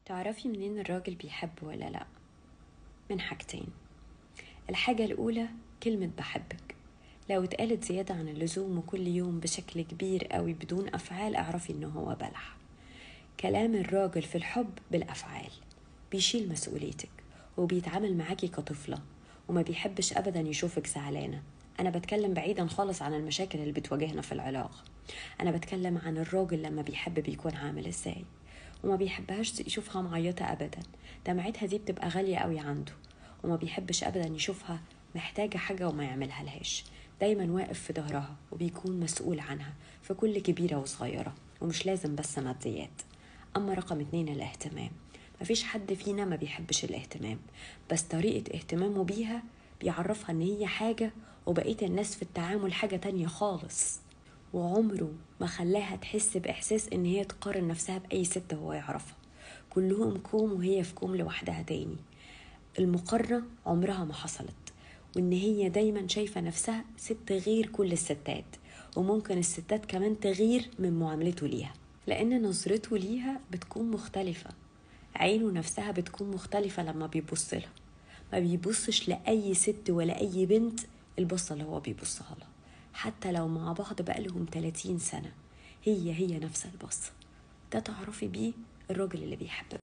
تعرفي منين الراجل بيحب ولا لا؟ من حاجتين. الحاجة الأولى كلمة بحبك، لو اتقالت زيادة عن اللزوم وكل يوم بشكل كبير قوي بدون أفعال اعرفي إنه هو بلح. كلام الراجل في الحب بالأفعال، بيشيل مسؤوليتك وبيتعامل معاكي كطفلة وما بيحبش أبدا يشوفك زعلانة. أنا بتكلم بعيدا خالص عن المشاكل اللي بتواجهنا في العلاقة، أنا بتكلم عن الراجل لما بيحب بيكون عامل إزاي، وما بيحبهاش يشوفها معيطة أبدا، دمعتها دي بتبقى غالية قوي عنده، وما بيحبش أبدا يشوفها محتاجة حاجة وما يعملها لهاش، دايما واقف في ظهرها وبيكون مسؤول عنها في كل كبيرة وصغيرة، ومش لازم بس ماديات. أما رقم 2 الاهتمام، مفيش حد فينا ما بيحبش الاهتمام، بس طريقة اهتمامه بيها بيعرفها ان هي حاجة وبقية الناس في التعامل حاجة تانية خالص، وعمره ما خلاها تحس بإحساس ان هي تقارن نفسها بأي ست هو يعرفها. كلهم كوم وهي في كوم لوحدها تاني. المقارنة عمرها ما حصلت، وان هي دايما شايفة نفسها ست غير كل الستات، وممكن الستات كمان تغير من معاملته ليها لأن نظرته ليها بتكون مختلفة، عينه نفسها بتكون مختلفة لما بيبص لها، ما بيبصش لأي ست ولا أي بنت البصة اللي هو بيبصها لها، حتى لو مع بعض بقالهم 30 سنة هي نفس البصة. ده تعرفي بيه الراجل اللي بيحبك.